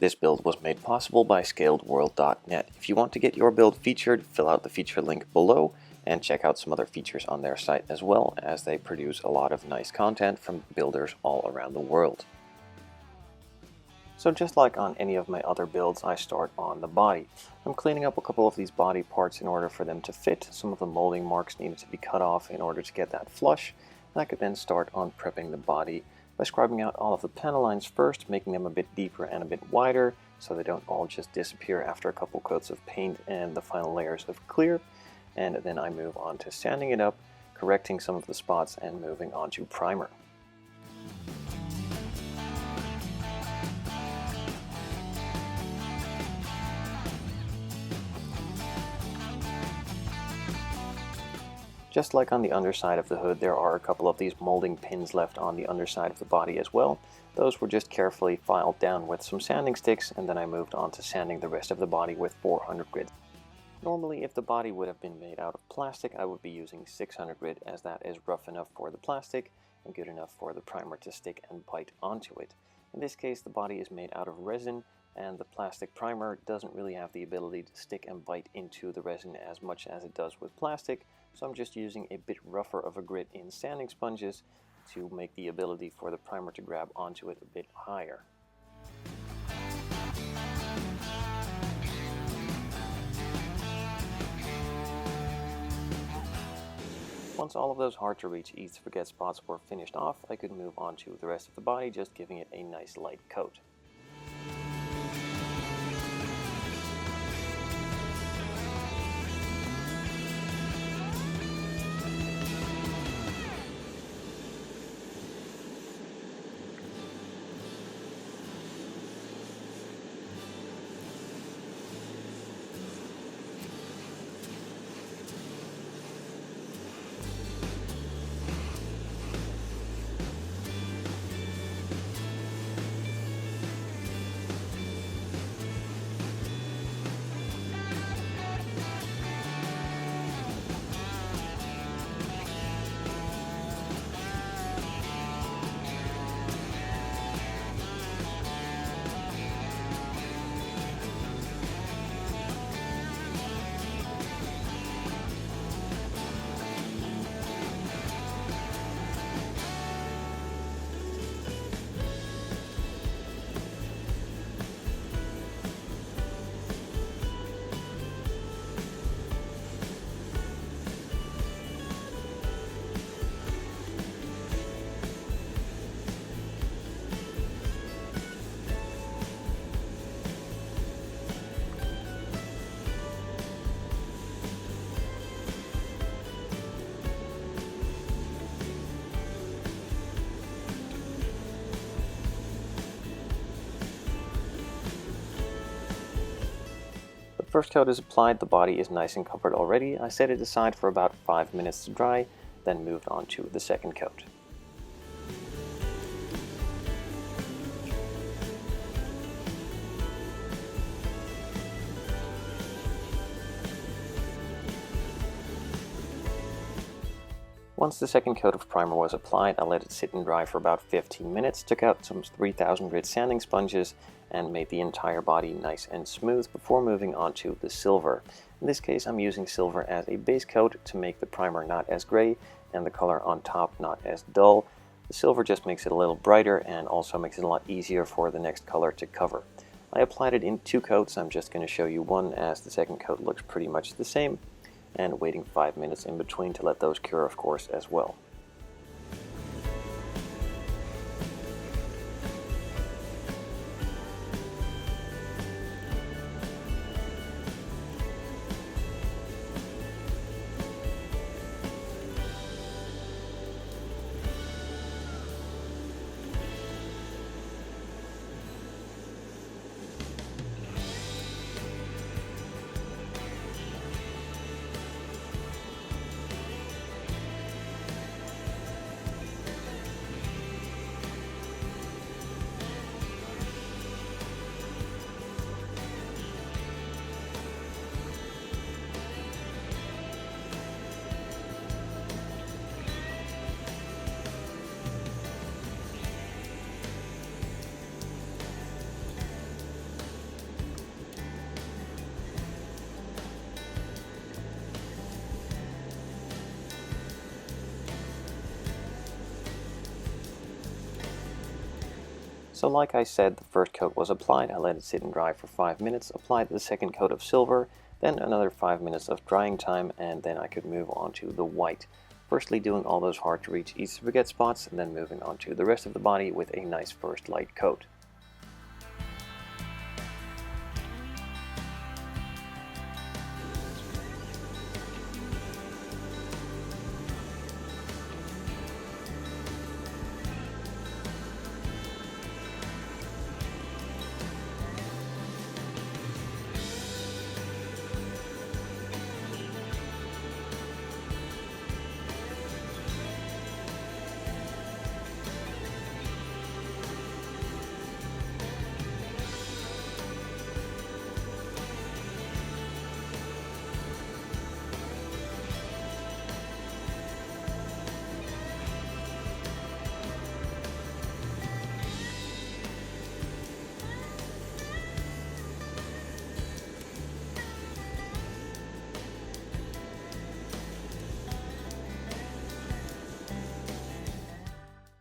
This build was made possible by scaledworld.net. If you want to get your build featured, fill out the feature link below and check out some other features on their site as well, as they produce a lot of nice content from builders all around the world. So just like on any of my other builds, I start on the body. I'm cleaning up a couple of these body parts in order for them to fit. Some of the molding marks needed to be cut off in order to get that flush. And I could then start on prepping the body by scribing out all of the panel lines first, making them a bit deeper and a bit wider so they don't all just disappear after a couple coats of paint and the final layers of clear. And then I move on to sanding it up, correcting some of the spots, and moving on to primer. Just like on the underside of the hood, there are a couple of these molding pins left on the underside of the body as well. Those were just carefully filed down with some sanding sticks, and then I moved on to sanding the rest of the body with 400 grit. Normally, if the body would have been made out of plastic, I would be using 600 grit, as that is rough enough for the plastic and good enough for the primer to stick and bite onto it. In this case, the body is made out of resin, and the plastic primer doesn't really have the ability to stick and bite into the resin as much as it does with plastic, so I'm just using a bit rougher of a grit in sanding sponges to make the ability for the primer to grab onto it a bit higher. Once all of those hard to reach easy to forget spots were finished off, I could move on to the rest of the body, just giving it a nice light coat. First coat is applied, the body is nice and covered already. I set it aside for about 5 minutes to dry, then moved on to the second coat. Once the second coat of primer was applied, I let it sit and dry for about 15 minutes, took out some 3000 grit sanding sponges, and made the entire body nice and smooth before moving on to the silver. In this case, I'm using silver as a base coat to make the primer not as gray and the color on top not as dull. The silver just makes it a little brighter and also makes it a lot easier for the next color to cover. I applied it in 2 coats. I'm just going to show you one, as the second coat looks pretty much the same, and waiting 5 minutes in between to let those cure, of course, as well. So like I said, the first coat was applied, I let it sit and dry for 5 minutes, applied the second coat of silver, then another 5 minutes of drying time, and then I could move on to the white. Firstly doing all those hard to reach easy to forget spots, and then moving on to the rest of the body with a nice first light coat.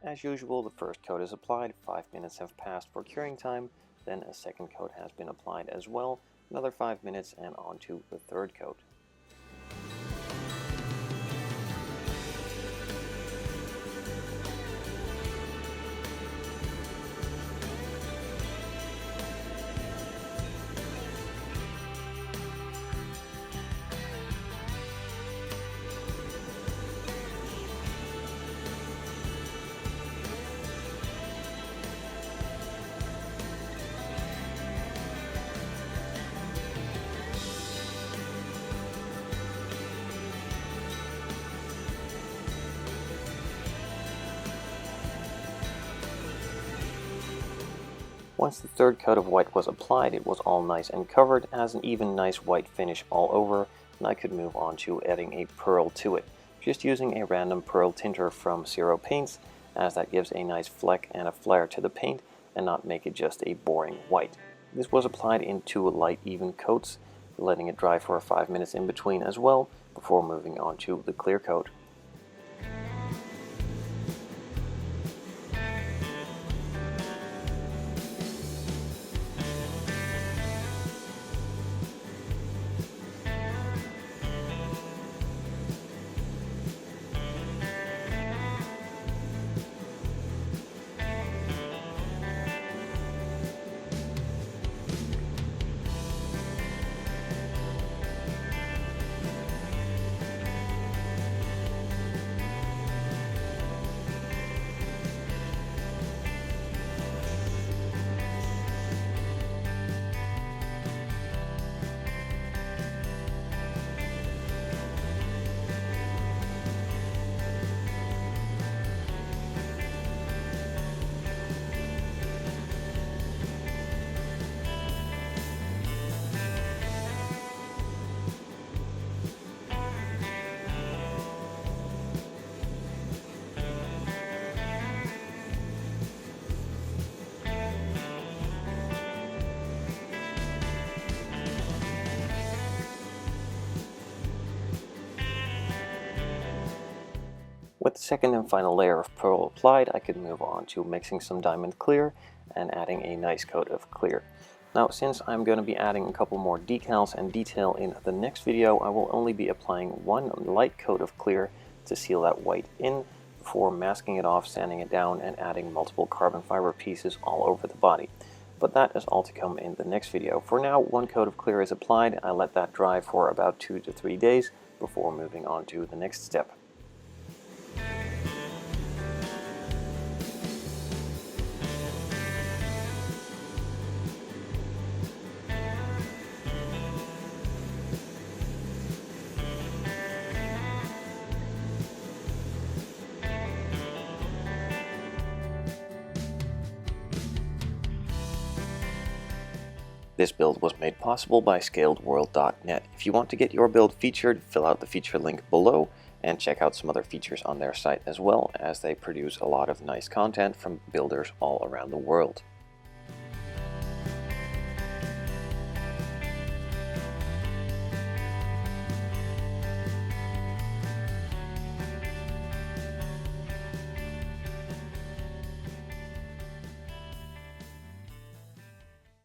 As usual, the first coat is applied, 5 minutes have passed for curing time, then a second coat has been applied as well, another 5 minutes, and on to the third coat. Once the third coat of white was applied, it was all nice and covered, has an even nice white finish all over, and I could move on to adding a pearl to it. Just using a random pearl tinter from Zero Paints, as that gives a nice fleck and a flare to the paint and not make it just a boring white. This was applied in 2 light even coats, letting it dry for 5 minutes in between as well, before moving on to the clear coat. With the second and final layer of pearl applied, I could move on to mixing some diamond clear and adding a nice coat of clear. Now, since I'm going to be adding a couple more decals and detail in the next video, I will only be applying one light coat of clear to seal that white in before masking it off, sanding it down, and adding multiple carbon fiber pieces all over the body. But that is all to come in the next video. For now, one coat of clear is applied. I let that dry for about 2 to 3 days before moving on to the next step. This build was made possible by ScaledWorld.net. If you want to get your build featured, fill out the feature link below and check out some other features on their site as well, as they produce a lot of nice content from builders all around the world.